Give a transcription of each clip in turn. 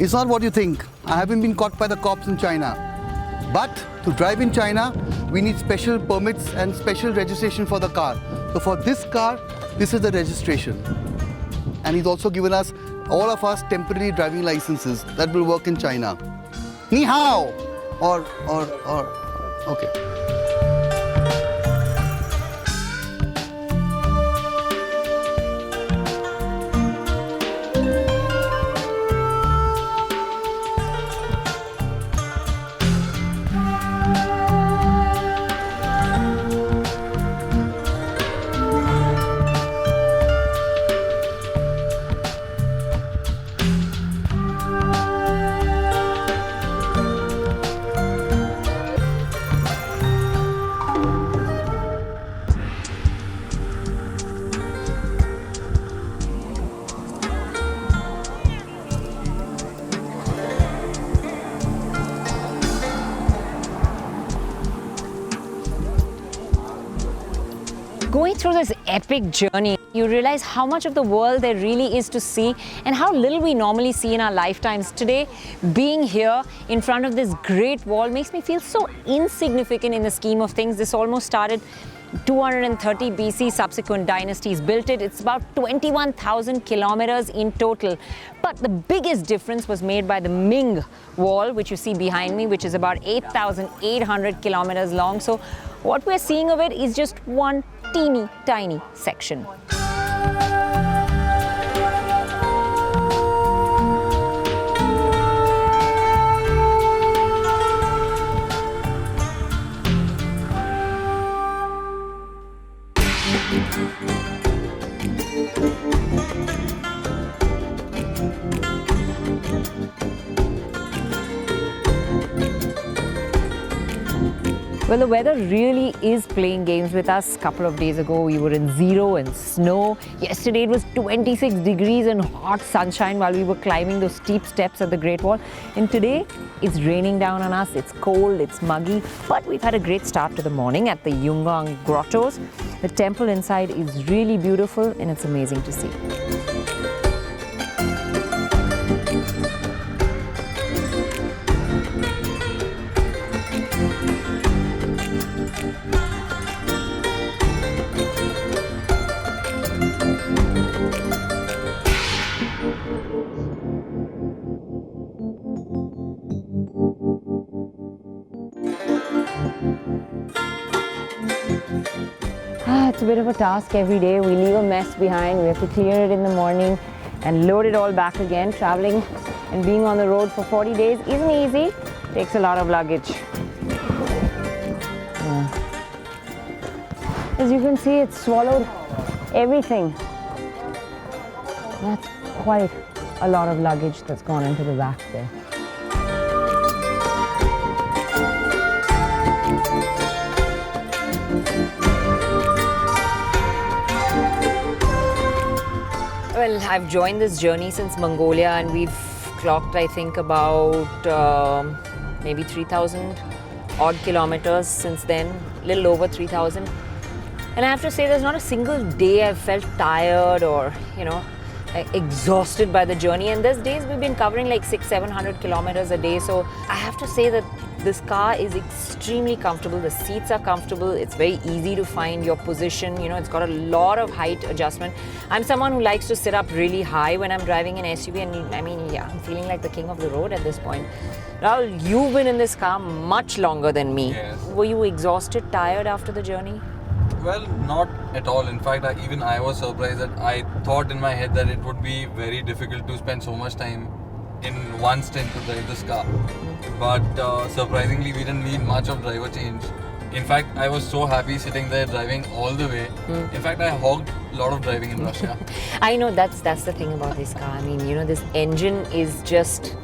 it's not what you think. I haven't been caught by the cops in China. But to drive in China, we need special permits and special registration for the car. So for this car, this is the registration. And he's also given us, all of us, temporary driving licenses that will work in China. Ni hao! Okay. Going through this epic journey, you realize how much of the world there really is to see and how little we normally see in our lifetimes. Today, being here in front of this Great Wall makes me feel so insignificant in the scheme of things. This almost started 230 BC, subsequent dynasties built it. It's about 21,000 kilometers in total. But the biggest difference was made by the Ming Wall, which you see behind me, which is about 8,800 kilometers long. So what we're seeing of it is just one teeny tiny section. Well, the weather really is playing games with us. A couple of days ago, we were in 0 and snow. Yesterday, it was 26 degrees and hot sunshine while we were climbing those steep steps at the Great Wall. And today, it's raining down on us. It's cold, it's muggy, but we've had a great start to the morning at the Xi'an grottos. The temple inside is really beautiful and it's amazing to see. It's a bit of a task every day. We leave a mess behind. We have to clear it in the morning and load it all back again. Traveling and being on the road for 40 days isn't easy. Takes a lot of luggage. Yeah. As you can see, it's swallowed everything. That's quite a lot of luggage that's gone into the back there. Well, I've joined this journey since Mongolia and we've clocked, I think, about maybe 3,000 odd kilometers since then, a little over 3,000. And I have to say, there's not a single day I've felt tired or, exhausted by the journey. And there's days we've been covering like 600-700 kilometers a day. So I have to say that this car is extremely comfortable. The seats are comfortable. It's very easy to find your position. It's got a lot of height adjustment. I'm someone who likes to sit up really high when I'm driving an SUV. And I'm feeling like the king of the road at this point. Rahul, you've been in this car much longer than me. Yes. Were you exhausted, tired after the journey? Well, not at all. In fact, even I was surprised that I thought in my head that it would be very difficult to spend so much time in one stint to drive this car. But surprisingly, we didn't need much of driver change. In fact, I was so happy sitting there driving all the way. In fact, I hogged a lot of driving in Russia. I know that's the thing about this car. This engine is just,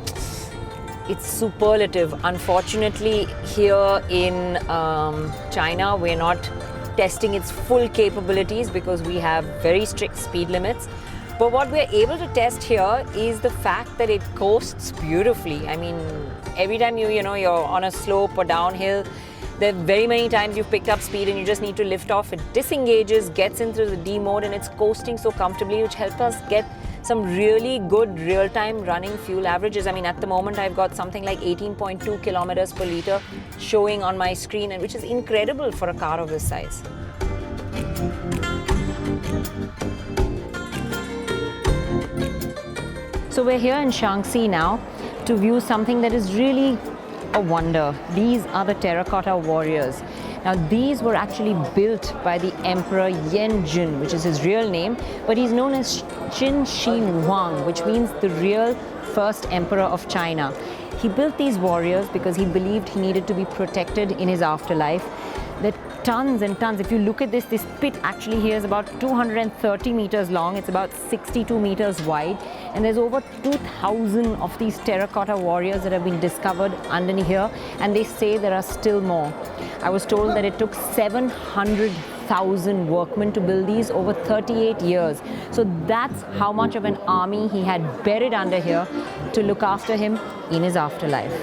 it's superlative. Unfortunately, here in China, we're not testing its full capabilities because we have very strict speed limits. But what we're able to test here is the fact that it coasts beautifully. Every time you're on a slope or downhill, there are very many times you've picked up speed and you just need to lift off. It disengages, gets into the D mode, and it's coasting so comfortably, which helps us get some really good real-time running fuel averages. I mean, at the moment I've got something like 18.2 kilometers per liter showing on my screen, and which is incredible for a car of this size. So we're here in Shaanxi now to view something that is really a wonder. These are the terracotta warriors. Now these were actually built by the Emperor Yanjun, which is his real name, but he's known as Qin Shi Huang, which means the real first emperor of China. He built these warriors because he believed he needed to be protected in his afterlife. There are tons and tons. If you look at this pit actually here is about 230 meters long. It's about 62 meters wide. And there's over 2,000 of these terracotta warriors that have been discovered underneath here. And they say there are still more. I was told that it took 700,000 workmen to build these over 38 years. So that's how much of an army he had buried under here to look after him in his afterlife.